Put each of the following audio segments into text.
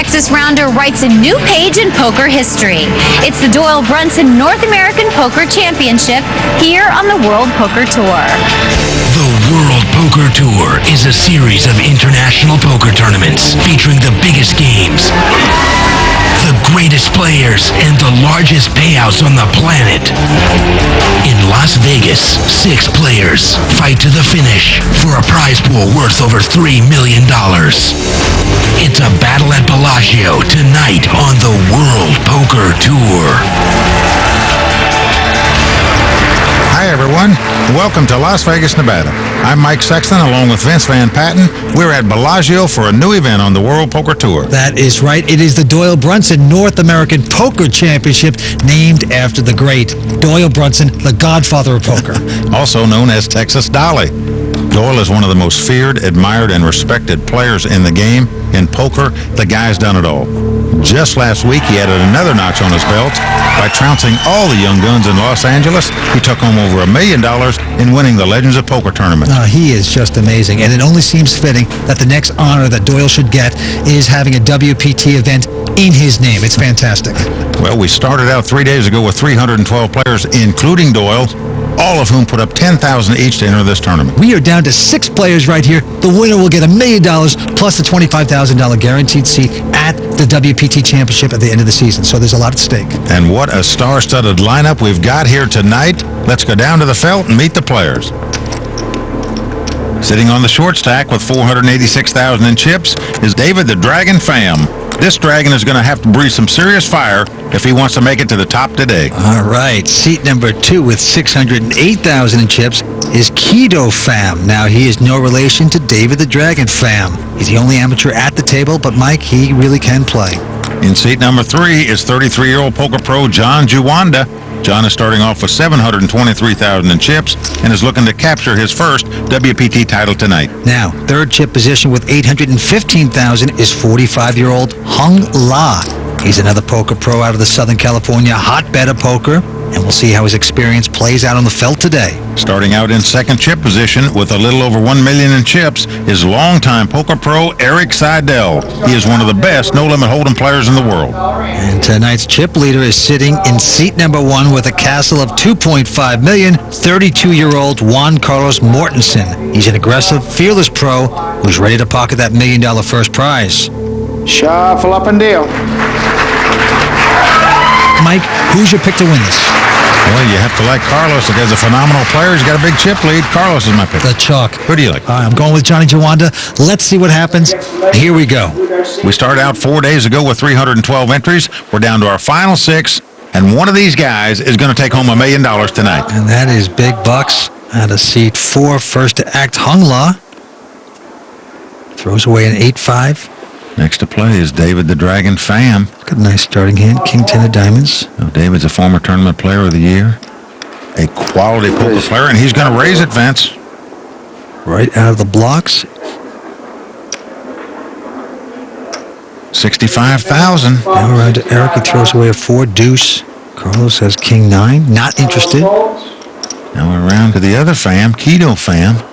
Texas rounder writes a new page in poker history. It's the Doyle Brunson North American Poker Championship here on the World Poker Tour. The World Poker Tour is a series of international poker tournaments featuring the biggest games, the greatest players, and the largest payouts on the planet. In Las Vegas, 6 players fight to the finish for a prize pool worth over $3 million. It's a battle at Bellagio tonight on the World Poker Tour. Hi everyone, welcome to Las Vegas, Nevada. I'm Mike Sexton along with Vince Van Patten. We're at Bellagio for a new event on the World Poker Tour. That is right. It is the Doyle Brunson North American Poker Championship, named after the great Doyle Brunson, the godfather of poker. Also known as Texas Dolly. Doyle is one of the most feared, admired, and respected players in the game. In poker, the guy's done it all. Just last week, he added another notch on his belt by trouncing all the young guns in Los Angeles. He took home over $1 million in winning the Legends of Poker tournament. He is just amazing, and it only seems fitting that the next honor that Doyle should get is having a WPT event in his name. It's fantastic. Well, we started out 3 days ago with 312 players, including Doyle, all of whom put up $10,000 each to enter this tournament. We are down to 6 players right here. The winner will get $1 million plus the $25,000 guaranteed seat at the WPT Championship at the end of the season. So there's a lot at stake. And what a star-studded lineup we've got here tonight. Let's go down to the felt and meet the players. Sitting on the short stack with $486,000 in chips is David the Dragon Pham. This dragon is going to have to breathe some serious fire if he wants to make it to the top today. All right. Seat number 2 with $608,000 in chips is Keto Pham. Now, he is no relation to David the Dragon Pham. He's the only amateur at the table, but Mike, he really can play. In seat number 3 is 33-year-old poker pro John Juwanda. John is starting off with $723,000 in chips and is looking to capture his first WPT title tonight. Now, third chip position with $815,000 is 45-year-old Hung La. He's another poker pro out of the Southern California hotbed of poker, and we'll see how his experience plays out on the felt today. Starting out in second chip position with a little over $1 million in chips is longtime poker pro Eric Seidel. He is one of the best no-limit hold'em players in the world. And tonight's chip leader is sitting in seat number 1 with a castle of $2.5 million, 32-year-old Juan Carlos Mortensen. He's an aggressive, fearless pro who's ready to pocket that $1 million first prize. Shuffle up and deal. Mike, who's your pick to win this? Well, you have to like Carlos. The guy's a phenomenal player. He's got a big chip lead. Carlos is my pick. The chalk. Who do you like? I'm going with Johnny Juwanda. Let's see what happens. Here we go. We started out 4 days ago with 312 entries. We're down to our final 6, and one of these guys is going to take home $1 million tonight. And that is big bucks out of seat 4. First to act, Hung La. Throws away an 8-5. Next to play is David the Dragon Pham. Got a nice starting hand. King 10 of diamonds. David's a former tournament player of the year. A quality poker player, and he's going to raise it, Vince. Right out of the blocks. 65,000. Now around to Eric. He throws away a 4 deuce. Carlos has King 9. Not interested. Now we're around to the other Pham, Keto Pham.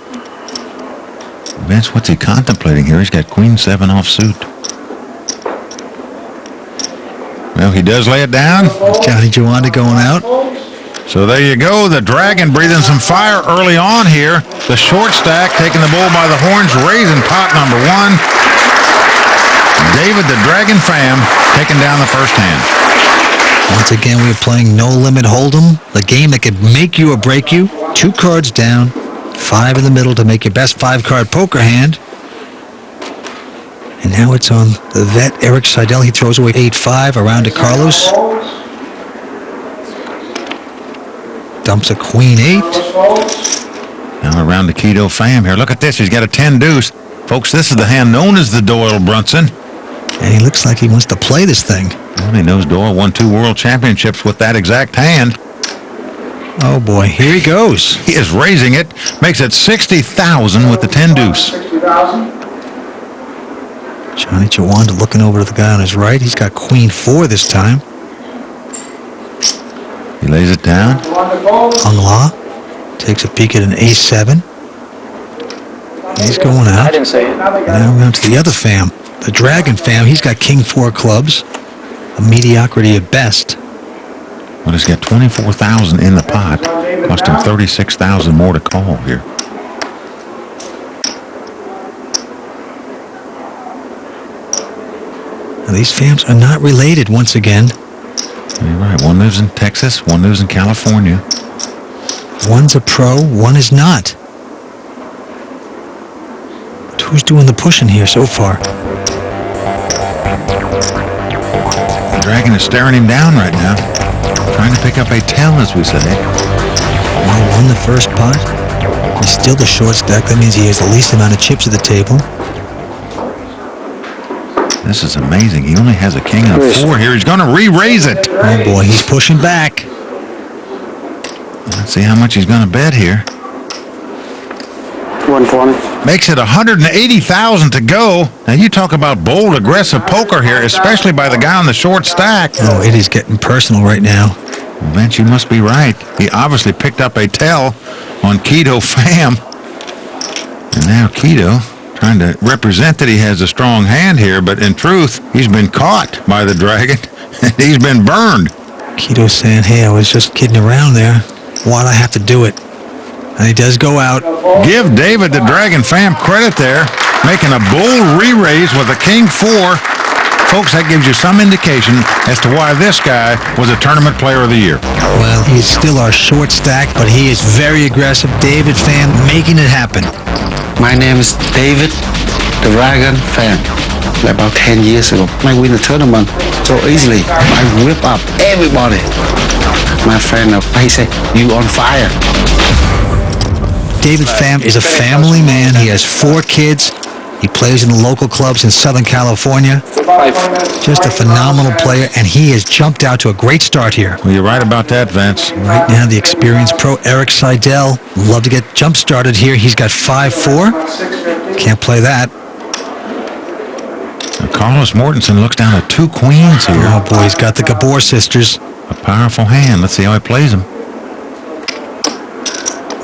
Vince, what's he contemplating here? He's got Queen 7 offsuit. Well, he does lay it down. Johnny Juwanda going out. So there you go. The Dragon breathing some fire early on here. The short stack taking the bull by the horns, raising pot number 1. David the Dragon Pham taking down the first hand. Once again, we're playing No Limit Hold'em, the game that could make you or break you. 2 cards down, 5 in the middle to make your best 5-card poker hand. And now it's on the vet, Eric Seidel. He throws away 8-5 around to Carlos. Dumps a Queen 8. Now around to Keto Pham here. Look at this. He's got a 10 deuce. Folks, this is the hand known as the Doyle Brunson. And he looks like he wants to play this thing. Well, he knows Doyle won 2 world championships with that exact hand. Oh boy, here he goes. He is raising it. Makes it 60,000 with the 10 deuce. Johnny Juwanda looking over to the guy on his right. He's got Queen 4 this time. He lays it down. Hung La takes a peek at an Ace 7. He's going out. I didn't say it. Now around to the other Pham. The Dragon fam, he's got king 4 clubs. A mediocrity at best. Well, he's got 24,000 in the pot. Cost him 36,000 more to call here. Now, these fams are not related once again. You're right. One lives in Texas, one lives in California. One's a pro, one is not. But who's doing the pushing here so far? The Dragon is staring him down right now. Trying to pick up a tell, as we say. Well, won the first pot. He's still the short stack. That means he has the least amount of chips at the table. This is amazing. He only has a king and a 4 here. He's going to re-raise it. Oh, boy, he's pushing back. Let's see how much he's going to bet here. 120. Makes it 180,000 to go. Now, you talk about bold, aggressive poker here, especially by the guy on the short stack. Oh, it is getting personal right now. Well, Vince, you must be right. He obviously picked up a tell on Keto Fam. And now Keto trying to represent that he has a strong hand here, but in truth, he's been caught by the Dragon, and he's been burned. Keto's saying, hey, I was just kidding around there. Why'd I have to do it? And he does go out. Give David the Dragon Fam credit there, making a bold re-raise with a king 4. Folks, that gives you some indication as to why this guy was a tournament player of the year. Well, he's still our short stack, but he is very aggressive. David Fam making it happen. My name is David, the Dragon fan. About 10 years ago, I win the tournament so easily. I whip up everybody. My friend, he said, you on fire. David Fam is a family man. He has 4 kids. He plays in the local clubs in Southern California. Just a phenomenal player, and he has jumped out to a great start here. Well, you're right about that, Vince. Right now, the experienced pro, Eric Seidel, love to get jump-started here. He's got 5-4. Can't play that. Now, Carlos Mortensen looks down at 2 queens here. Oh, boy, he's got the Gabor sisters. A powerful hand. Let's see how he plays them.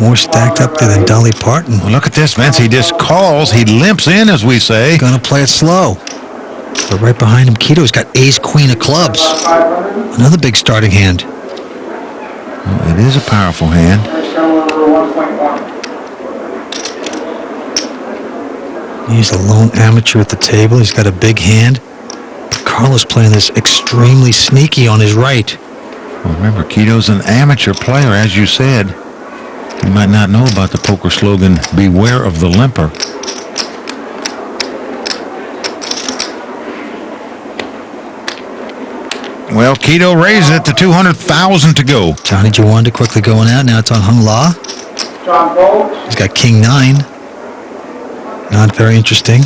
More stacked up there than Dolly Parton. Well, look at this, Vince. He just calls. He limps in, as we say. Gonna play it slow. But right behind him, Keto's got ace, queen of clubs. Another big starting hand. Well, it is a powerful hand. He's a lone amateur at the table. He's got a big hand. But Carlos playing this extremely sneaky on his right. Well, remember, Keto's an amateur player, as you said. You might not know about the poker slogan, beware of the limper. Well, Keto raises it to 200,000 to go. Johnny Jawanda quickly going out. Now it's on Hung La. He's got king 9. Not very interesting.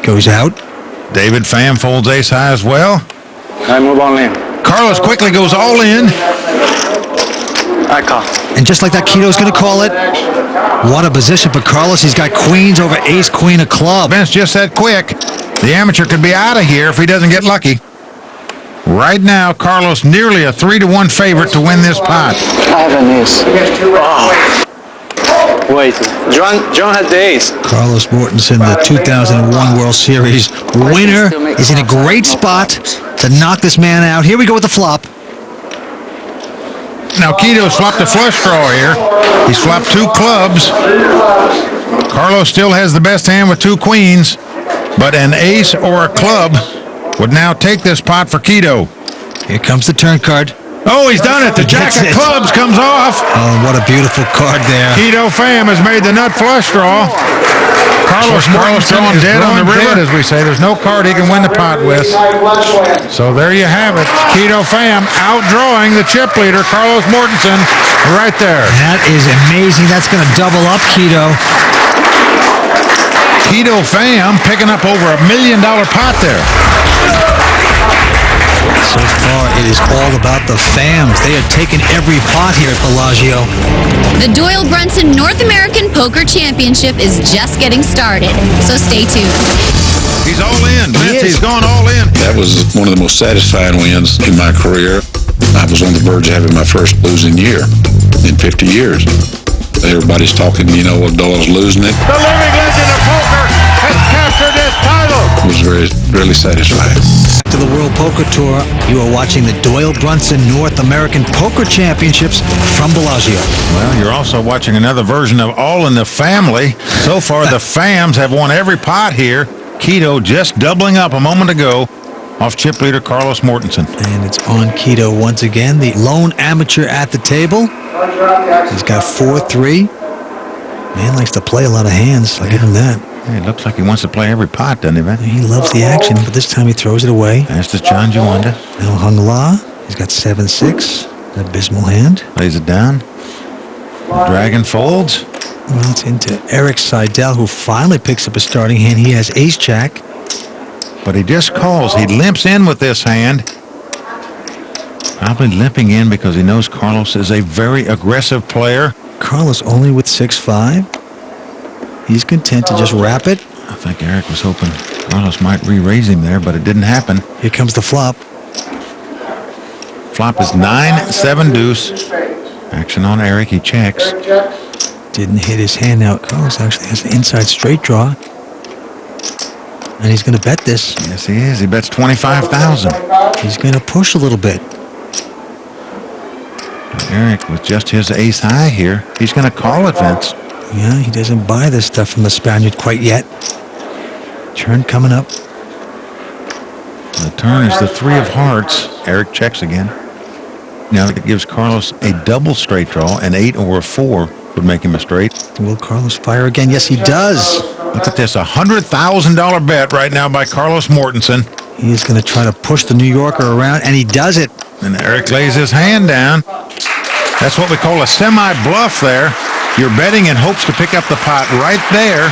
Goes out. David Pham folds ace high as well. I move on in. Carlos quickly goes all in. I call. And just like that, Keto's going to call it. What a position for Carlos. He's got queens over ace, queen of club. Vince just said quick. The amateur could be out of here if he doesn't get lucky. Right now, Carlos nearly a 3-1 favorite to win this pot. I have an ace. Oh. Wait, John has the ace. Carlos Mortensen, the 2001 World Series winner, is in a great spot to knock this man out. Here we go with the flop. Now, Keto's flopped a flush draw here. He's flopped 2 clubs. Carlos still has the best hand with 2 queens, but an ace or a club would now take this pot for Keto. Here comes the turn card. Oh, he's done it. The jack of clubs comes off. Oh, what a beautiful card there. Keto Pham has made the nut flush draw. Carlos drawing dead on the river, as we say. There's no card he can win the pot with. So there you have it. Keto Pham outdrawing the chip leader, Carlos Mortensen, right there. That is amazing. That's going to double up Keto. Keto Pham picking up over $1 million pot there. So far, it is all about the Phams. They are taking every pot here at Bellagio. The Doyle Brunson North American Poker Championship is just getting started, so stay tuned. He's all in. He's gone all in. That was one of the most satisfying wins in my career. I was on the verge of having my first losing year in 50 years. Everybody's talking, Doyle's losing it. The living legend of poker has captured this title. was really satisfying. To the World Poker Tour, you are watching the Doyle Brunson North American Poker Championships from Bellagio. Well, you're also watching another version of All in the Family. So far, the Fams have won every pot here. Keto just doubling up a moment ago off chip leader Carlos Mortensen. And it's on Keto once again, the lone amateur at the table. He's got 4-3. Man likes to play a lot of hands. I'll give him that. Hey, it looks like he wants to play every pot, doesn't he, man? He loves the action, but this time he throws it away. That's the John Juanda. Now Hung La. He's got 7-6. An abysmal hand. Lays it down. Dragon folds. Well, it's into Eric Seidel, who finally picks up a starting hand. He has ace-jack. But he just calls. He limps in with this hand. Probably limping in because he knows Carlos is a very aggressive player. Carlos only with 6-5. He's content to just wrap it. I think Eric was hoping Carlos might re-raise him there, but it didn't happen. Here comes the flop. Flop is 9-7 deuce. Action on Eric. He checks. Didn't hit his hand out. Carlos actually has an inside straight draw. And he's going to bet this. Yes, he is. He bets 25,000. He's going to push a little bit. Eric, with just his ace high here, he's going to call it, Vince. Yeah, he doesn't buy this stuff from the Spaniard quite yet. Turn coming up. The turn is the 3 of hearts. Eric checks again. Now it gives Carlos a double straight draw. An 8 or a 4 would make him a straight. Will Carlos fire again? Yes, he does. Look at this, $100,000 bet right now by Carlos Mortensen. He is going to try to push the New Yorker around, and he does it. And Eric lays his hand down. That's what we call a semi-bluff there. You're betting in hopes to pick up the pot right there.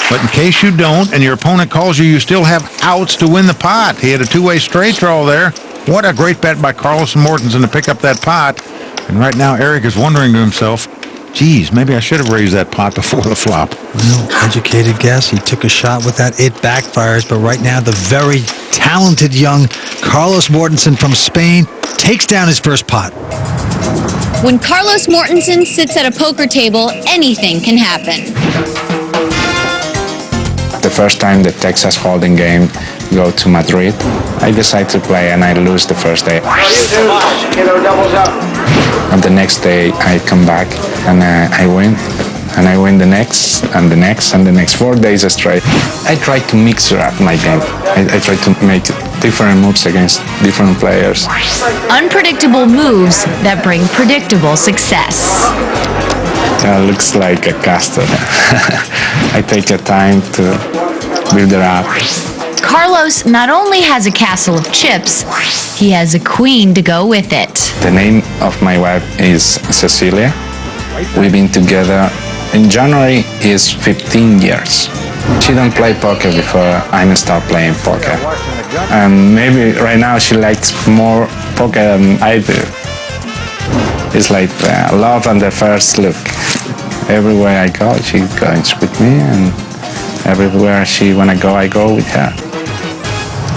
But in case you don't and your opponent calls you, you still have outs to win the pot. He had a two-way straight draw there. What a great bet by Carlos Mortensen to pick up that pot. And right now Eric is wondering to himself, geez, maybe I should have raised that pot before the flop. Well, educated guess. He took a shot with that. It backfires. But right now, the very talented young Carlos Mortensen from Spain takes down his first pot. When Carlos Mortensen sits at a poker table, anything can happen. The first time the Texas Hold'em game go to Madrid, I decide to play and I lose the first day. And the next day I come back and I win. And I win the next and the next and the next 4 days straight. I try to mix up my game. I try to make different moves against different players. Unpredictable moves that bring predictable success. Looks like a castle. I take a time to build it up. Carlos not only has a castle of chips, he has a queen to go with it. The name of my wife is Cecilia. We've been together in January is 15 years. She don't play poker before I start playing poker. And maybe right now she likes more poker than I do. It's like love on the first look. Everywhere I go, she goes with me, and everywhere she wanna go, I go with her.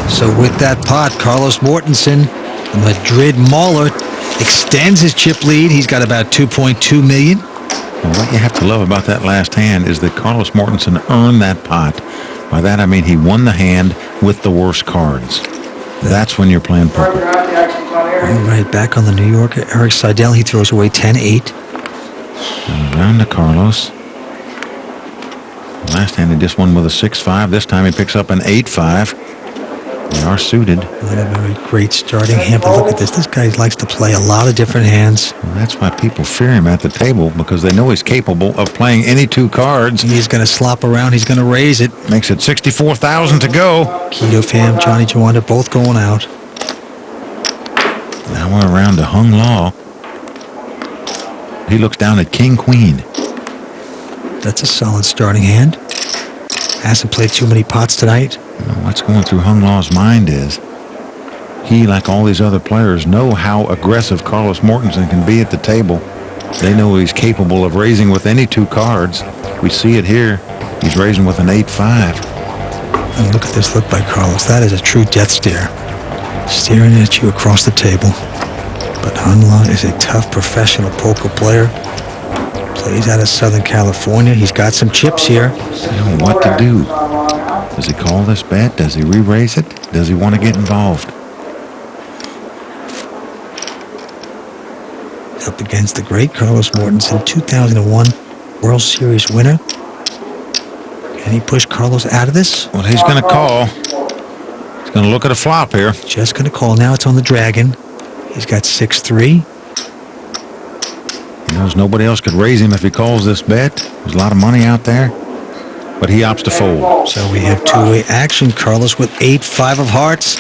So with that pot, Carlos Mortensen, the Madrid Mauler, extends his chip lead. He's got about 2.2 million. Well, what you have to love about that last hand is that Carlos Mortensen earned that pot. By that I mean he won the hand with the worst cards. That's when you're playing poker. All right, back on the New Yorker, Eric Seidel, he throws away 10-8. And around to Carlos. Last hand he just won with a 6-5. This time he picks up an 8-5. They are suited. Not a very great starting hand, but look at this. This guy likes to play a lot of different hands. Well, that's why people fear him at the table, because they know he's capable of playing any two cards. He's going to slop around. He's going to raise it. Makes it 64,000 to go. Keto Fam, Johnny Juanda, both going out. Now we're around to Hung La. He looks down at King Queen. That's a solid starting hand. Hasn't played too many pots tonight. What's going through Hung La's mind is he, like all these other players, know how aggressive Carlos Mortensen can be at the table. They know he's capable of raising with any two cards. We see it here. He's raising with an 8-5. And look at this look by Carlos. That is a true death stare. Staring at you across the table. But Hung La is a tough professional poker player. Plays out of Southern California. He's got some chips here. I don't know what to do. Does he call this bet? Does he re-raise it? Does he want to get involved? Up against the great Carlos Mortensen, 2001 World Series winner. Can he push Carlos out of this? Well, he's going to call. He's going to look at a flop here. Just going to call. Now it's on the Dragon. He's got 6-3. He knows nobody else could raise him if he calls this bet. There's a lot of money out there. But he opts to fold. So we have two-way action. Carlos with 8-5 of hearts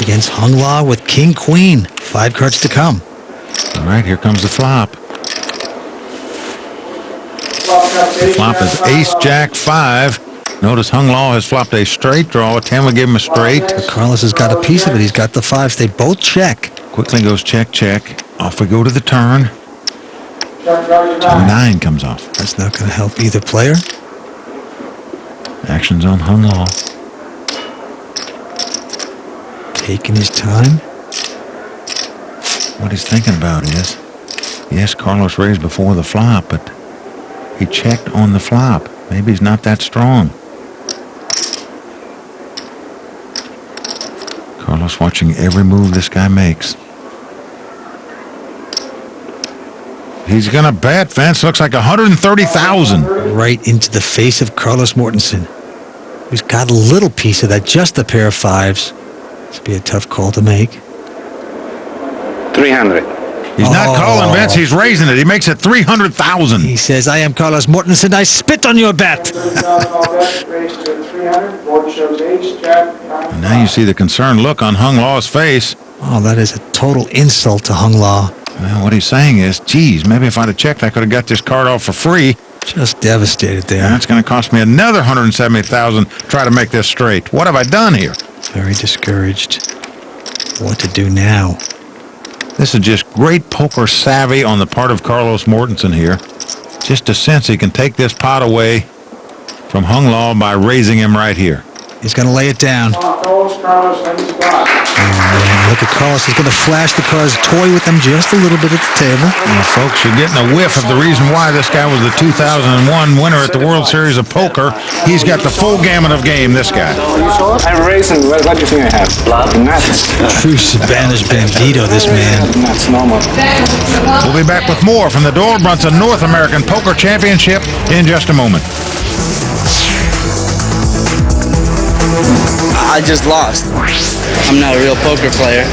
against Hung La with King-Queen. 5 cards to come. All right, here comes the flop. The flop is Ace-Jack-5. Notice Hung La has flopped a straight draw. A 10 would give him a straight. But Carlos has got a piece of it. He's got the 5s. They both check. Quickly goes check, check. Off we go to the turn. 2-9 comes off. That's not going to help either player. Action's on Hung La. Taking his time. What he's thinking about is, yes, Carlos raised before the flop, but he checked on the flop. Maybe he's not that strong. Carlos watching every move this guy makes. He's going to bet, Vince. Looks like 130,000. Right into the face of Carlos Mortensen, who's got a little piece of that, just a pair of 5s. This would be a tough call to make. 300. He's not calling, Vince. He's raising it. He makes it 300,000. He says, I am Carlos Mortensen. I spit on your bet. And now you see the concerned look on Hung La's face. Oh, that is a total insult to Hung La. Well, what he's saying is, geez, maybe if I'd have checked, I could have got this card off for free. Just devastated there. And that's going to cost me another 170,000 to try to make this straight. What have I done here? Very discouraged. What to do now? This is just great poker savvy on the part of Carlos Mortensen here. Just a sense he can take this pot away from Hung La by raising him right here. He's going to lay it down. Oh, man, look at Carlos. He's going to flash the cards, toy with them just a little bit at the table. Well, folks, you're getting a whiff of the reason why this guy was the 2001 winner at the World Series of Poker. He's got the full gamut of game, this guy. I'm raising. What do you think I have? Nuts. True Spanish bandito, this man. Nuts, normal. We'll be back with more from the Doyle Brunson North American Poker Championship in just a moment. I just lost. I'm not a real poker player.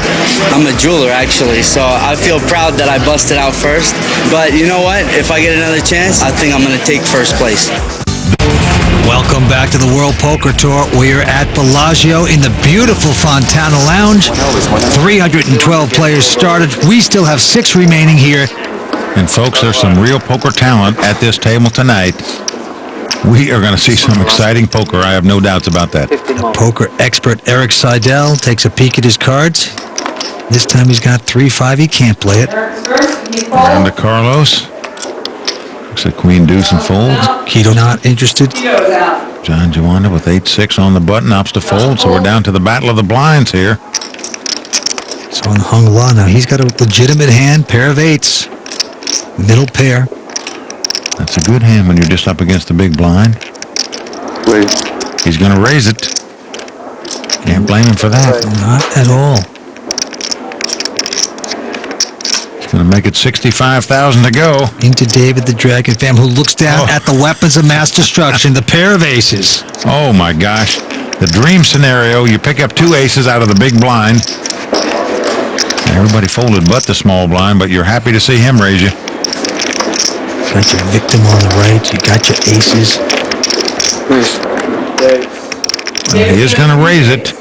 I'm a jeweler, actually, so I feel proud that I busted out first. But you know what? If I get another chance, I think I'm going to take first place. Welcome back to the World Poker Tour. We're at Bellagio in the beautiful Fontana Lounge. 312 players started. We still have 6 remaining here. And folks, there's some real poker talent at this table tonight. We are going to see some exciting poker. I have no doubts about that. The poker expert Eric Seidel takes a peek at his cards. This time he's got 3-5. He can't play it. Down to Carlos. Looks like Queen Deuce and folds. Keto not interested. John Joanda with 8-6 on the button, opts to fold. So we're down to the battle of the blinds here. So on Hung La now, he's got a legitimate hand, pair of 8s. Middle pair. That's a good hand when you're just up against the big blind. He's going to raise it. Can't blame him for that. Not at all. He's going to make it 65,000 to go. Into David the Dragon Fam, who looks down at the weapons of mass destruction, the pair of aces. Oh my gosh. The dream scenario, you pick up 2 aces out of the big blind. Everybody folded but the small blind, but you're happy to see him raise you. Got your victim on the right. You got your aces. He is going to raise it.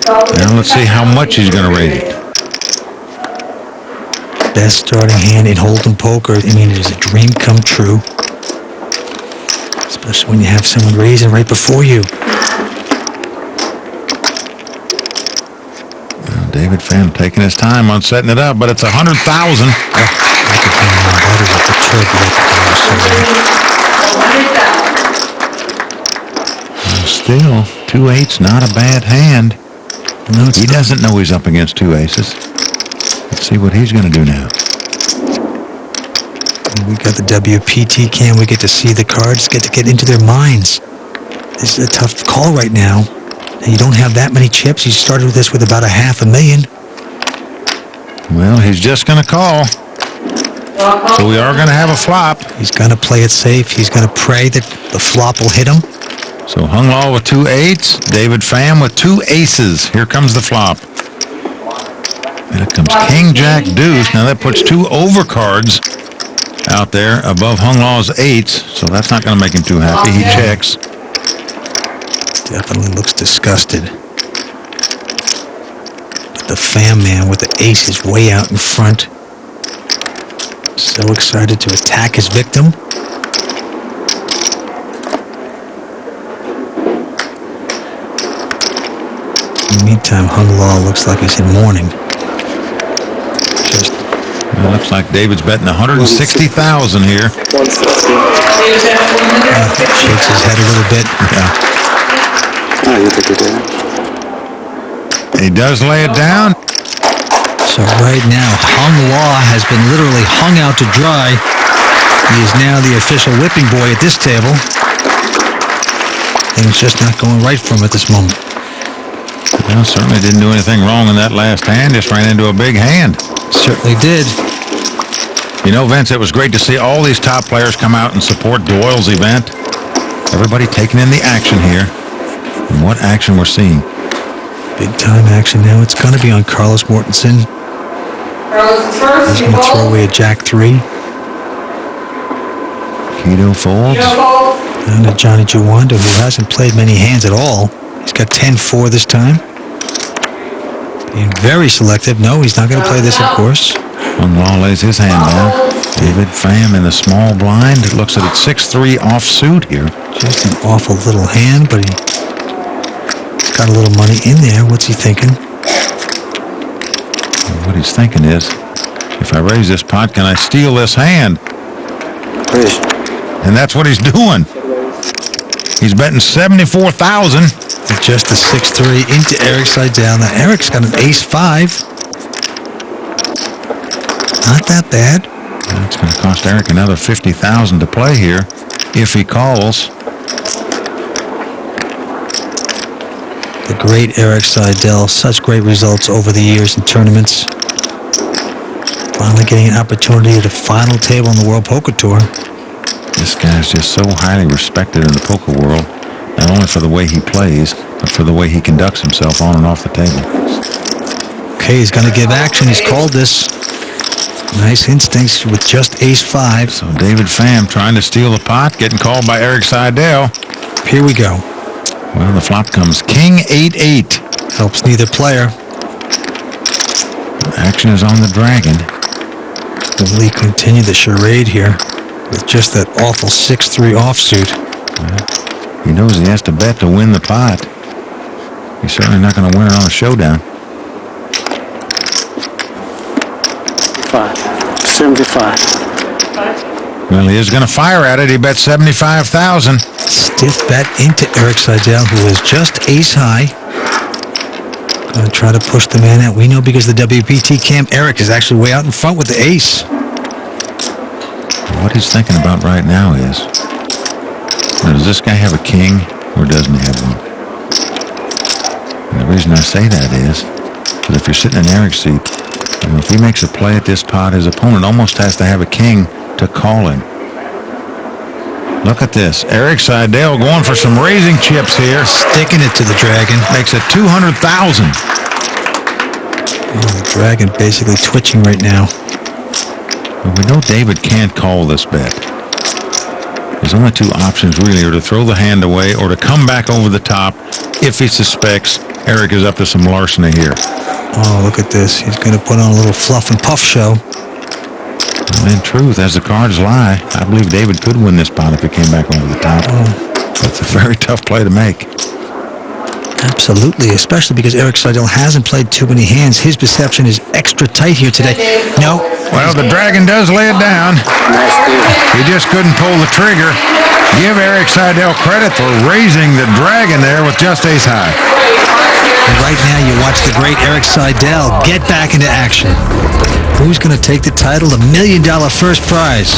Now let's see how much he's going to raise it. Best starting hand in Hold'em poker. I mean, it is a dream come true. Especially when you have someone raising right before you. Well, David Pham taking his time on setting it up, but it's 100,000. That is a Still, 2 8s, not a bad hand. No, he doesn't know he's up against 2 aces. Let's see what he's going to do now. We got the WPT cam. We get to see the cards, get into their minds. This is a tough call right now. And you don't have that many chips. You started with this with about $500,000. Well, he's just going to call. So we are going to have a flop. He's going to play it safe. He's going to pray that the flop will hit him. So Hung Law with 2 8s. David Pham with 2 aces. Here comes the flop. And it comes King, Jack, Deuce. Now that puts 2 overcards out there above Hung Law's 8s. So that's not going to make him too happy. He checks. Definitely looks disgusted. But the Pham man with the ace is way out in front. So excited to attack his victim. In the meantime, Hung Law looks like he's in mourning. It looks like David's betting $160,000 here. Shakes his head a little bit. Yeah. He does lay it down. So right now, Hung Law has been literally hung out to dry. He is now the official whipping boy at this table. Things just not going right for him at this moment. Well, certainly didn't do anything wrong in that last hand. Just ran into a big hand. Certainly did. You know, Vince, it was great to see all these top players come out and support Doyle's event. Everybody taking in the action here. And what action we're seeing. Big time action now. It's going to be on Carlos Mortensen. He's going to throw away a Jack 3. Keto folds. And a Johnny Juwanda, who hasn't played many hands at all. He's got 10-4 this time. Being very selective. No, he's not going to play this, of course. Hung Law lays his hand down. David Pham in the small blind. It looks at it 6-3 offsuit here. Just an awful little hand, but he's got a little money in there. What's he thinking? What he's thinking is, if I raise this pot, can I steal this hand? And that's what he's doing. He's betting $74,000. Just a 6-3 into Erik Seidel. Now Erik's got an ace-5. Not that bad. It's going to cost Erik another $50,000 to play here if he calls. The great Erik Seidel, such great results over the years in tournaments. Finally getting an opportunity at a final table in the World Poker Tour. This guy's just so highly respected in the poker world, not only for the way he plays, but for the way he conducts himself on and off the table. Okay, he's going to give action. He's called this. Nice instincts with just ace-5. So David Pham trying to steal the pot, getting called by Erik Seidel. Here we go. Well, the flop comes King 8-8. Helps neither player. Action is on the dragon. Will Lee continue the charade here with just that awful 6-3 offsuit? He knows he has to bet to win the pot. He's certainly not going to win it on a showdown. 75. Well, he is going to fire at it. He bet $75,000. Stiff bet into Erik Seidel, who is just ace-high. Going to try to push the man out. We know because the WPT camp, Erik is actually way out in front with the ace. What he's thinking about right now is, does this guy have a king or doesn't he have one? And the reason I say that is that if you're sitting in Erik's seat, if he makes a play at this pot, his opponent almost has to have a king to call him. Look at this. Erik Seidel going for some raising chips here. Sticking it to the dragon. Makes it $200,000. Oh, the dragon basically twitching right now. Well, we know David can't call this bet. There's only 2 options really, or to throw the hand away or to come back over the top if he suspects Erik is up to some larceny here. Oh, look at this. He's going to put on a little fluff and puff show. Well, in truth, as the cards lie, I believe David could win this pot if he came back over the top. That's a very tough play to make. Absolutely, especially because Erik Seidel hasn't played too many hands. His perception is extra tight here today. No. Well, the dragon does lay it down. He just couldn't pull the trigger. Give Erik Seidel credit for raising the dragon there with just ace-high. And right now you watch the great Eric Seidel get back into action. Who's going to take the title, the $1 million first prize?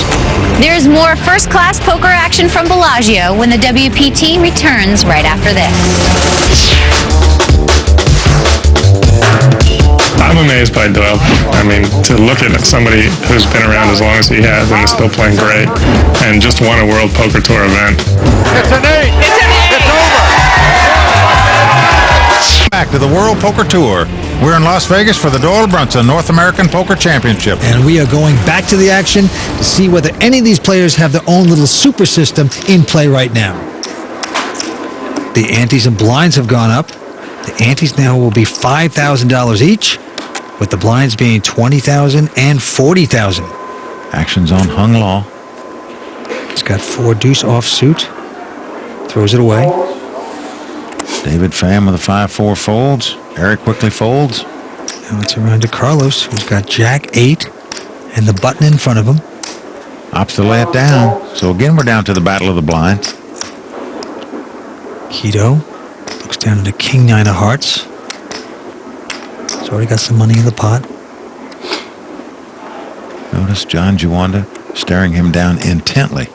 There's more first-class poker action from Bellagio when the WPT returns right after this. I'm amazed by Doyle. I mean, to look at somebody who's been around as long as he has and is still playing great and just won a World Poker Tour event. It's an 8. It's over. Back to the World Poker Tour. We're in Las Vegas for the Doyle Brunson North American Poker Championship. And we are going back to the action to see whether any of these players have their own little super system in play right now. The antes and blinds have gone up. The antes now will be $5,000 each, with the blinds being $20,000 and $40,000. Action's on Hung Law. It's got 4 deuce offsuit. Throws it away. David Pham with a 5-4 folds. Eric quickly folds. Now it's around to Carlos, who's got Jack 8 and the button in front of him. Opts to lay it down. So again, we're down to the battle of the blinds. Keto looks down into King 9 of hearts. He's already got some money in the pot. Notice John Juanda staring him down intently.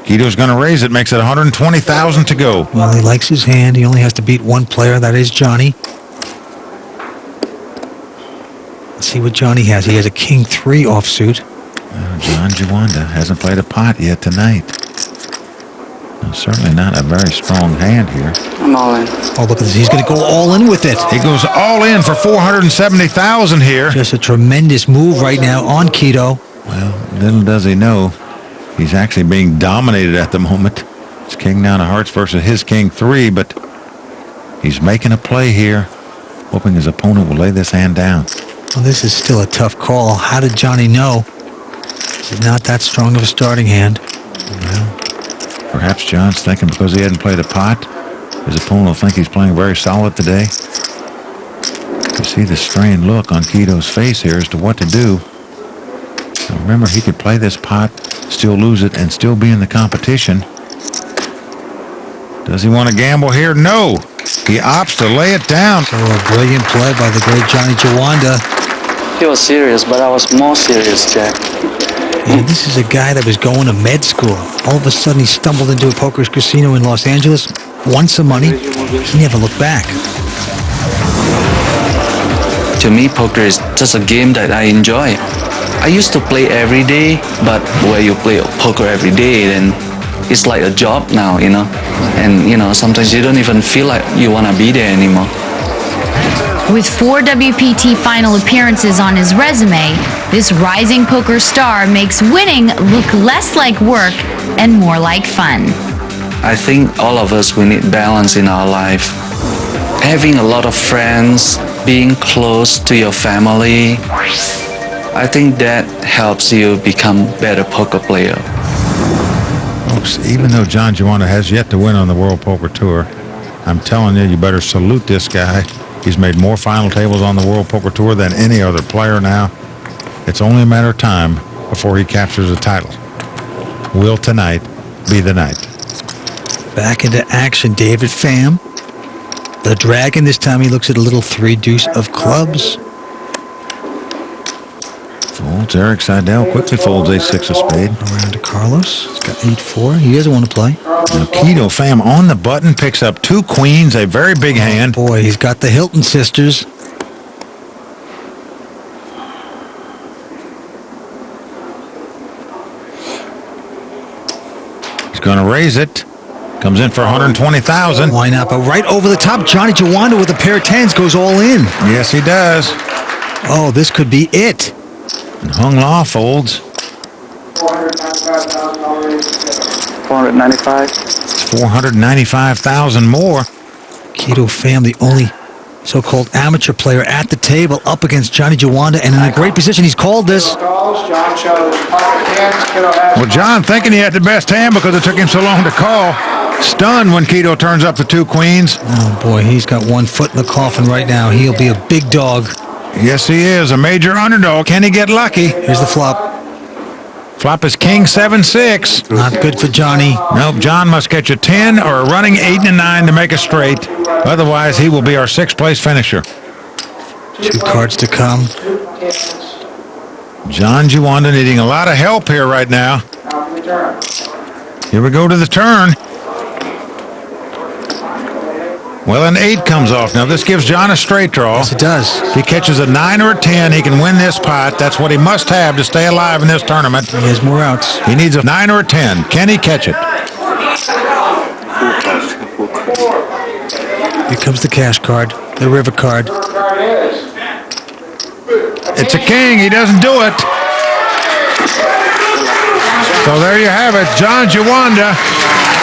Keto's going to raise it, makes it $120,000 to go. Well, he likes his hand. He only has to beat one player. That is Johnny. Let's see what Johnny has. He has a King 3 offsuit. John Juanda hasn't played a pot yet tonight. Well, certainly not a very strong hand here. I'm all in. Oh, look at this. He's going to go all in with it. He goes all in for $470,000 here. Just a tremendous move right now on Keto. Well, little does he know, he's actually being dominated at the moment. It's King 9 of hearts versus his King 3, but he's making a play here, hoping his opponent will lay this hand down. Well, this is still a tough call. How did Johnny know? It's not that strong of a starting hand. Well, perhaps John's thinking because he hadn't played a pot, his opponent will think he's playing very solid today. You see the strained look on Keto's face here as to what to do. Now remember, he could play this pot, still lose it, and still be in the competition. Does he want to gamble here? No. He opts to lay it down. So a brilliant play by the great Johnny Juanda. He was serious, but I was more serious, Jack. And this is a guy that was going to med school. All of a sudden, he stumbled into a poker casino in Los Angeles, won some money. He never looked back. To me, poker is just a game that I enjoy. I used to play every day, but where you play poker every day, then it's like a job now, you know. And, you know, sometimes you don't even feel like you want to be there anymore. With 4 WPT final appearances on his resume, this rising poker star makes winning look less like work and more like fun. I think all of us, we need balance in our life. Having a lot of friends, being close to your family, I think that helps you become a better poker player. Folks, even though John Juanda has yet to win on the World Poker Tour, I'm telling you, you better salute this guy. He's made more final tables on the World Poker Tour than any other player now. It's only a matter of time before he captures a title. Will tonight be the night? Back into action, David Pham. The Dragon, this time he looks at a little 3 deuce of clubs. Folds. Eric Seidel quickly folds ace-6 of spade. Around to Carlos. He's got 8-4. He doesn't want to play. Now Keto Pham on the button picks up 2 queens, a very big hand. Boy, he's got the Hilton sisters. He's going to raise it. Comes in for $120,000. Why not? But right over the top, Johnny Juanda with a pair of 10s goes all in. Yes, he does. Oh, this could be it. And Hung Law folds. $495. It's $495,000 more. Keto Pham, the only so-called amateur player at the table, up against Johnny Juanda, and in a great position. He's called this. Well, John thinking he had the best hand because it took him so long to call. Stunned when Keto turns up the 2 queens. Oh, boy, he's got 1 foot in the coffin right now. He'll be a big dog. Yes, he is. A major underdog. Can he get lucky? Here's the flop. Flop is king 7-6. Not good for Johnny. Nope, John must catch a 10 or a running 8 and a 9 to make a straight. Otherwise, he will be our 6th place finisher. 2 cards to come. John Juanda needing a lot of help here right now. Here we go to the turn. Well, an 8 comes off. Now, this gives John a straight draw. Yes, it does. If he catches a 9 or a 10, he can win this pot. That's what he must have to stay alive in this tournament. He has more outs. He needs a 9 or a 10. Can he catch it? Here comes the cash card, the river card. It's a king. He doesn't do it. So there you have it. John Juanda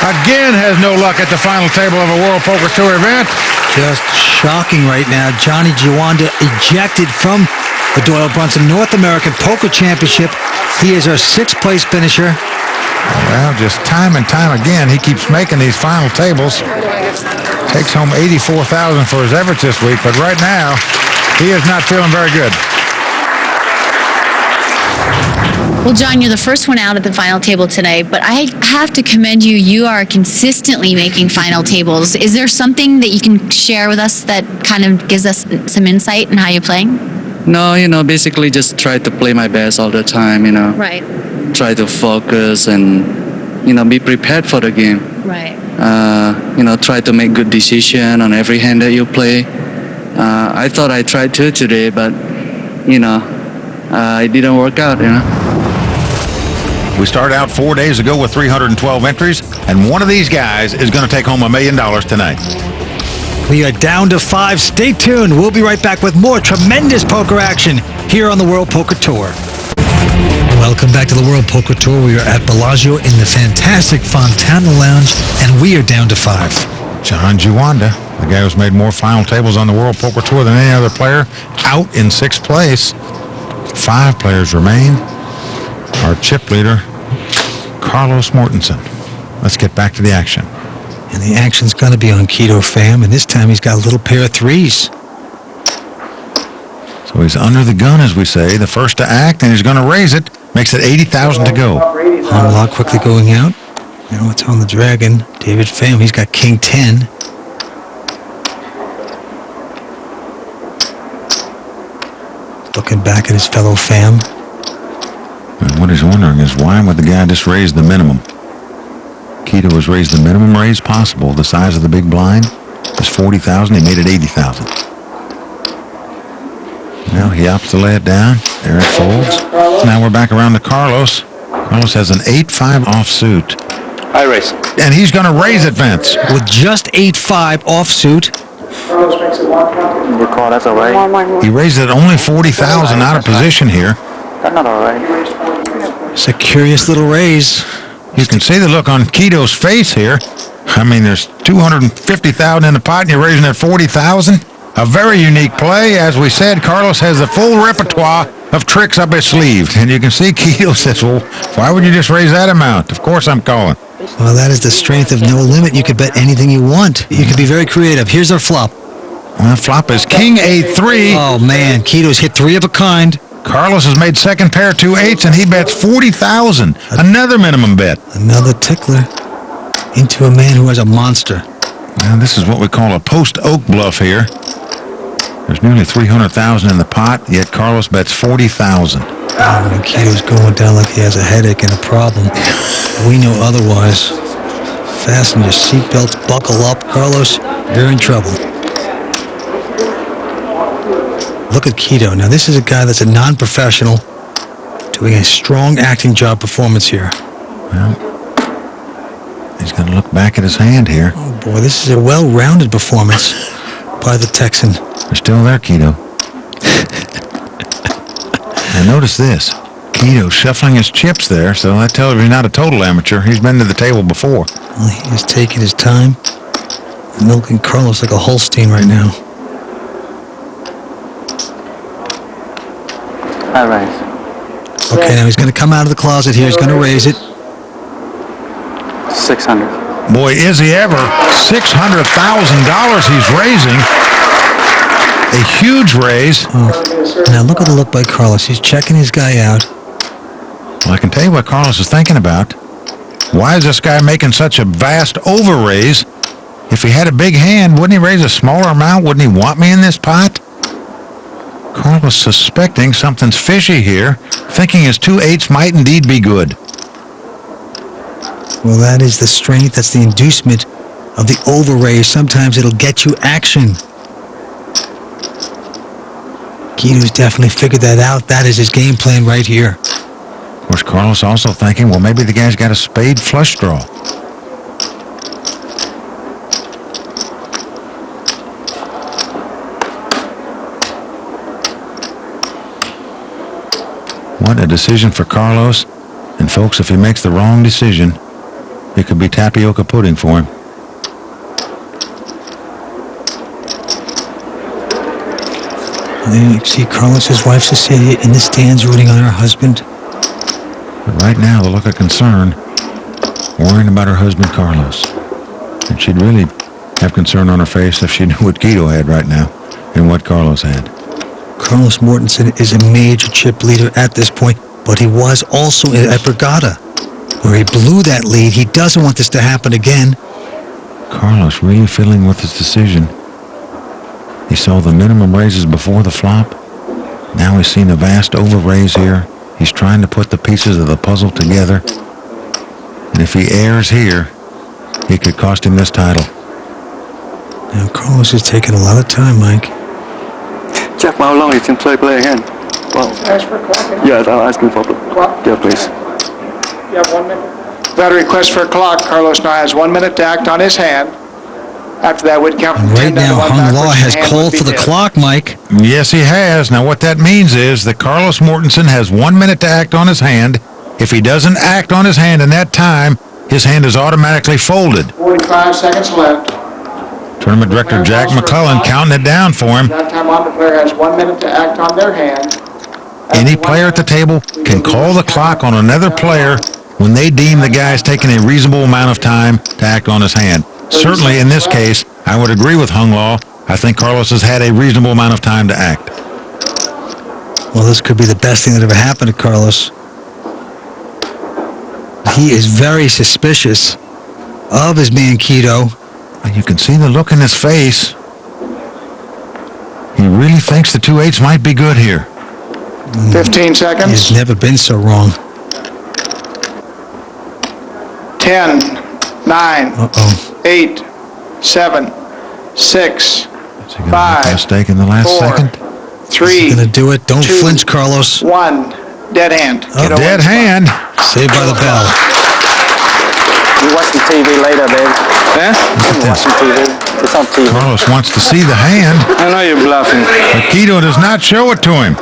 again has no luck at the final table of a World Poker Tour event. Just shocking right now. Johnny Juanda ejected from the Doyle Brunson North American Poker Championship. He is our 6th place finisher. Well, just time and time again, he keeps making these final tables. Takes home $84,000 for his efforts this week, but right now, he is not feeling very good. Well, John, you're the first one out at the final table today, but I have to commend you. You are consistently making final tables. Is there something that you can share with us that kind of gives us some insight in how you're playing? No, basically just try to play my best all the time, Right, Try to focus and, be prepared for the game. right. Try to make good decision on every hand that you play. I thought I tried to today, but, it didn't work out, We started out 4 days ago with 312 entries, and one of these guys is going to take home $1 million tonight. We are down to 5. Stay tuned. We'll be right back with more tremendous poker action here on the World Poker Tour. Welcome back to the World Poker Tour. We are at Bellagio in the fantastic Fontana Lounge, and we are down to 5. John Juanda, the guy who's made more final tables on the World Poker Tour than any other player, out in 6th place. 5 players remain. Our chip leader, Carlos Mortensen. Let's get back to the action. And the action's going to be on Keto Fam, and this time he's got a little pair of 3s. So he's under the gun, as we say, the first to act, and he's going to raise it. Makes it $80,000 to go. Unlock quickly going out. Now it's on the Dragon. David Pham, he's got King 10. Looking back at his fellow Pham. And what he's wondering is why would the guy just raise the minimum? Keto has raised the minimum raise possible. The size of the big blind is $40,000. He made it $80,000. Now he opts to lay it down. There it folds. Now we're back around to Carlos. Carlos has an 8-5 offsuit. I raise. And he's going to raise it, Vince. With just 8-5 offsuit. You call that's all right? He raised it only $40,000 out of position here. That's not all right. It's a curious little raise. You can see the look on Keto's face here. I mean, there's $250,000 in the pot, and you're raising at $40,000. A very unique play. As we said, Carlos has the full repertoire of tricks up his sleeve. And you can see Keto says, well, why would you just raise that amount? Of course I'm calling. Well, that is the strength of no limit. You could bet anything you want. You could be very creative. Here's our flop. Well, flop is King 8-3. Oh, man. Keto's hit 3 of a kind. Carlos has made second pair 2 8s, and he bets $40,000. Another minimum bet. Another tickler into a man who has a monster. Well, this is what we call a post-oak bluff here. There's nearly $300,000 in the pot, yet Carlos bets $40,000. Oh, and Keto's going down like he has a headache and a problem. We know otherwise. Fasten your seatbelts, buckle up. Carlos, you're in trouble. Look at Keto. Now, this is a guy that's a non-professional doing a strong acting job performance here. Well, he's going to look back at his hand here. Oh, boy, this is a well-rounded performance by the Texan. They're still there, Keto. And notice this. Keto shuffling his chips there, so that tells you he's not a total amateur. He's been to the table before. Well, he is taking his time. Milking Carlos like a Holstein right now. I raise. Okay, now he's going to come out of the closet here. He's going to raise it. 600. Boy, is he ever. $600,000 he's raising. A huge raise. Oh. Now look at the look by Carlos. He's checking his guy out. Well, I can tell you what Carlos is thinking about. Why is this guy making such a vast over-raise? If he had a big hand, wouldn't he raise a smaller amount? Wouldn't he want me in this pot? Carlos suspecting something's fishy here, thinking his 2-8s might indeed be good. Well, that is the strength. That's the inducement of the over-raise. Sometimes it'll get you action. Guido's definitely figured that out. That is his game plan right here. Of course, Carlos also thinking, well, maybe the guy's got a spade flush draw. What a decision for Carlos. And folks, if he makes the wrong decision, it could be tapioca pudding for him. And then you see Carlos's wife Cecilia in the stands rooting on her husband. But right now, the look of concern, worrying about her husband Carlos. And she'd really have concern on her face if she knew what Guido had right now and what Carlos had. Carlos Mortensen is a major chip leader at this point, but he was also at Brigada, where he blew that lead. He doesn't want this to happen again. Carlos really fiddling with his decision. He saw the minimum raises before the flop. Now he's seen a vast over-raise here. He's trying to put the pieces of the puzzle together. And if he errs here, it could cost him this title. Now, Carlos is taking a lot of time, Mike. Jeff, how long you can play again? Well, Ask for a clock. yeah, I'll ask him for the Clock? Yeah, please. You have 1 minute. Without a request for a clock, Carlos now has 1 minute to act on his hand. After that, would count from And 10 right down to now, 1 Hung Law backwards, has and hand called would be for the dead. clock, Mike. Yes, he has. Now, what that means is that Carlos Mortensen has 1 minute to act on his hand. If he doesn't act on his hand in that time, his hand is automatically folded. 45 seconds left. Tournament Director Jack McClellan counting it down for him. That time on, the player has 1 minute to act on their hand. Any player at the table can call the clock on another player when they deem the guy's taking a reasonable amount of time to act on his hand. Certainly in this case, I would agree with Hung Law. I think Carlos has had a reasonable amount of time to act. Well, this could be the best thing that ever happened to Carlos. He is very suspicious of his man Guido. And you can see the look in his face. He really thinks the 2-8s might be good here. 15 seconds. He's never been so wrong. 10, 9, Uh-oh. 8, 7, 6, Is he going to make a 5, mistake in the last 4, second? 3, He's going to do it. Don't 2, flinch, Carlos. 1. Dead hand. Oh, Guido Dead wins. hand. Saved by the bell. You watch some TV later, babe. Yeah? Watch some TV. It's on TV. Carlos wants to see the hand, I know you're bluffing. but Guido does not show it to him.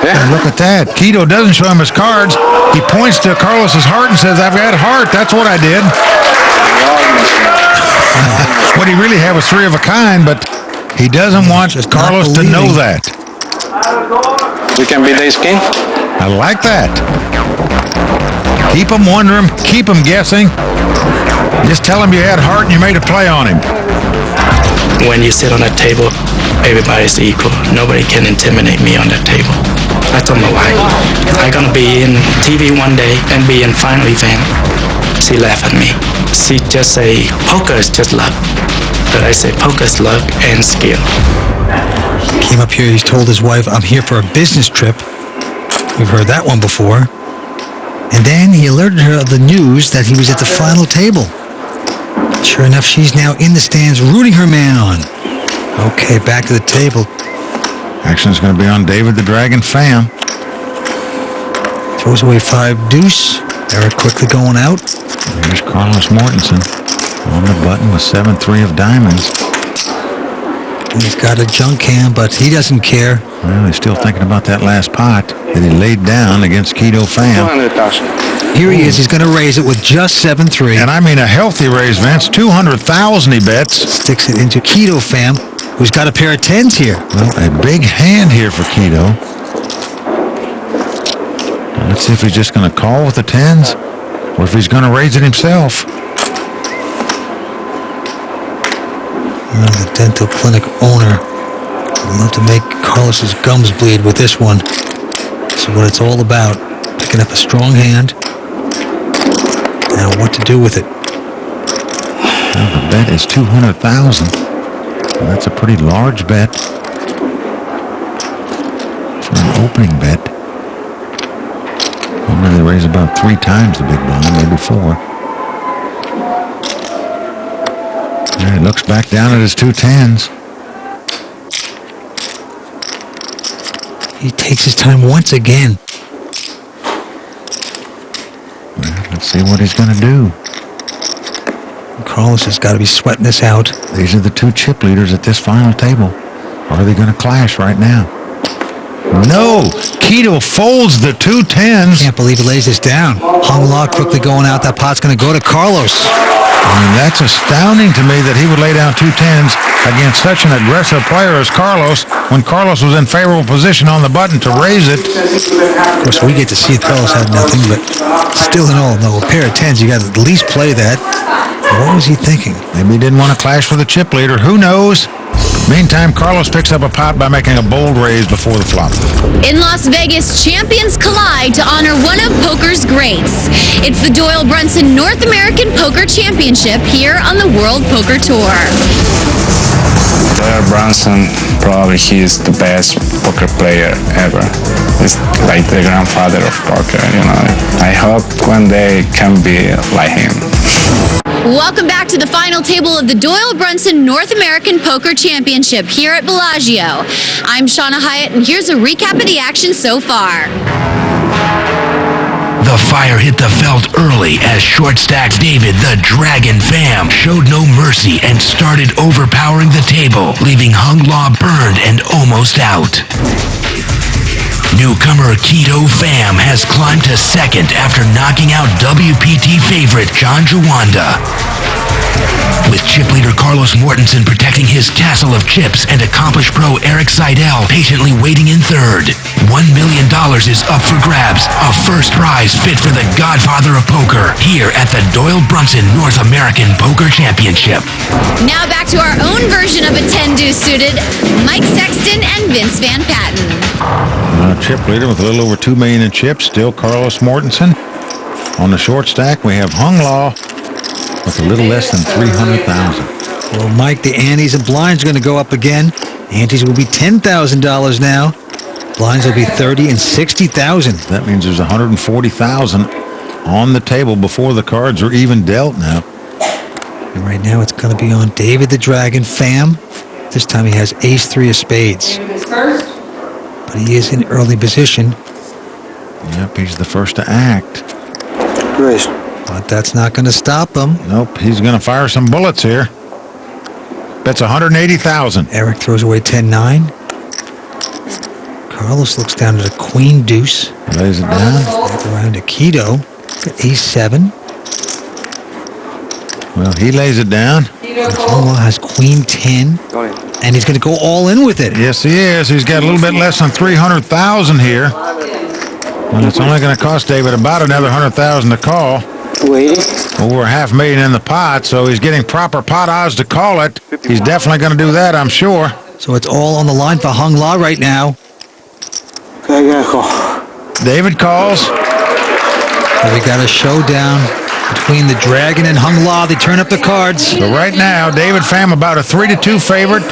And look at that. Guido doesn't show him his cards. He points to Carlos's heart and says, I've got heart. That's what I did. What he really had was 3 of a kind, but he doesn't want Just Carlos not to know believing. that. We can be the king. I like that. Keep him wondering. Keep him guessing. Just tell him you had heart and you made a play on him. When you sit on that table, everybody's equal. Nobody can intimidate me on that table. I told my wife, I'm gonna be in TV one day and be in final event. She laughed at me. She just say, poker is just luck. But I say, poker is luck and skill. Came up here, he's told his wife, I'm here for a business trip. We've heard that one before. And then he alerted her of the news that he was at the final table. Sure enough, she's now in the stands rooting her man on. Okay, back to the table. Action's going to be on David the Dragon Pham. Throws away 5 deuce. Eric quickly going out. There's Carlos Mortensen on the button with 7-3 of diamonds. He's got a junk hand, but he doesn't care. Well, he's still thinking about that last pot that he laid down against Guido Pham. 200,000. Here he is. He's going to raise it with just 7-3. And I mean a healthy raise, Vince. 200,000 he bets. Sticks it into Guido Pham, who's got a pair of 10s here. Well, a big hand here for Guido. Now, let's see if he's just going to call with the 10s or if he's going to raise it himself. Well, the dental clinic owner would love to make Carlos's gums bleed with this one. This is what it's all about. Picking up a strong hand. Now what to do with it. Well, the bet is $200,000. Well, that's a pretty large bet for an opening bet. Normally they raise about 3 times the big blind, maybe 4. And he looks back down at his 2 10s. He takes his time once again. Well, let's see what he's going to do. Carlos has got to be sweating this out. These are the 2 chip leaders at this final table. Are they going to clash right now? No! Keto folds the 2 10s. Can't believe he lays this down. Hung Law quickly going out. That pot's going to go to Carlos. I mean, that's astounding to me that he would lay down 2 10s against such an aggressive player as Carlos when Carlos was in favorable position on the button to raise it. Of course, we get to see Carlos had nothing, but still in all, no, a pair of 10s, you got to at least play that. What was he thinking? Maybe he didn't want to clash with the chip leader. Who knows? Meantime, Carlos picks up a pot by making a bold raise before the flop. In Las Vegas, champions collide to honor one of poker's greats. It's the Doyle Brunson North American Poker Championship here on the World Poker Tour. Doyle Brunson, probably he is the best poker player ever. He's like the grandfather of poker, you know. I hope one day can be like him. Welcome back to the final table of the Doyle Brunson North American Poker Championship here at Bellagio. I'm Shauna Hyatt, and here's a recap of the action so far. The fire hit the felt early as short stack David the Dragon Fam showed no mercy and started overpowering the table, leaving Hung Law burned and almost out. Newcomer Keto Fam has climbed to second after knocking out WPT favorite John Jawanda. With chip leader Carlos Mortensen protecting his castle of chips and accomplished pro Eric Seidel patiently waiting in third. $1 million is up for grabs, a first prize fit for the godfather of poker here at the Doyle Brunson North American Poker Championship. Now back to our own version of a 10-deuce suited, Mike Sexton and Vince Van Patten. Chip leader with a little over $2 million in chips, still Carlos Mortensen. On the short stack, we have Hung Law with a little less than $300,000. Well, Mike, the antes and blinds are going to go up again. Antes will be $10,000 now. Blinds will be $30,000 and $60,000. That means there's $140,000 on the table before the cards are even dealt now. And right now it's going to be on David the Dragon Fam. This time he has ace-3 of spades. But he is in early position. Yep, he's the first to act. Raise. But that's not going to stop him. Nope, he's going to fire some bullets here. Bets $180,000. Eric throws away 10-9. Carlos looks down at a queen deuce. Lays it down. Back around to Keto. Got ace-7. Well, he lays it down. Lago has queen 10. And he's going to go all in with it. Yes, he is. He's got a little bit less than $300,000 here. Well, it's only going to cost David about another $100,000 to call. Over $500,000 in the pot, so he's getting proper pot odds to call it. He's definitely going to do that, I'm sure. So it's all on the line for Hung Law right now. David calls. So we got a showdown between the Dragon and Hung Law. They turn up the cards. So right now, David Pham about a 3-2 favorite.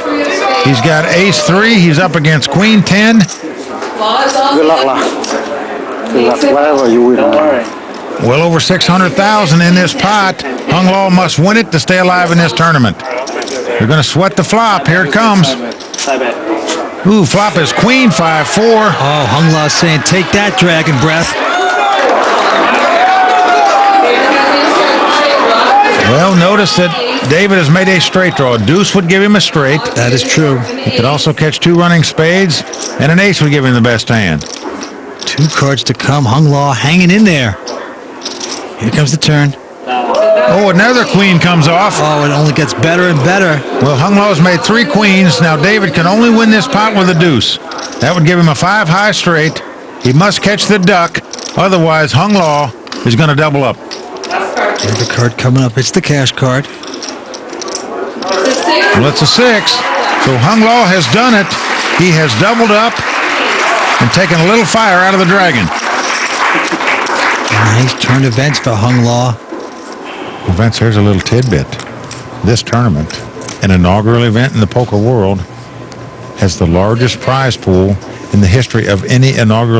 He's got ace-3. He's up against queen 10. Good luck, La. Good luck. Whatever you win. Well over $600,000 in this pot. Hung Law must win it to stay alive in this tournament. They're going to sweat the flop. Here it comes. Ooh, flop is queen 5-4. Oh, Hung Law saying, take that, Dragon Breath. Well, notice that David has made a straight draw. A deuce would give him a straight. That is true. He could also catch 2 running spades, and an ace would give him the best hand. 2 cards to come. Hung Law hanging in there. Here comes the turn. Oh, another queen comes off. Oh, it only gets better and better. Well, Hung Law's made 3 queens. Now David can only win this pot with a deuce. That would give him a 5 high straight. He must catch the duck. Otherwise, Hung Law is going to double up. Here's the card coming up. It's the cash card. Well, it's a 6. So Hung Law has done it. He has doubled up. and taking a little fire out of the dragon. Nice turn events for Hung Law. Well, Vince, here's a little tidbit. This tournament, an inaugural event in the poker world, has the largest prize pool in the history of any inaugural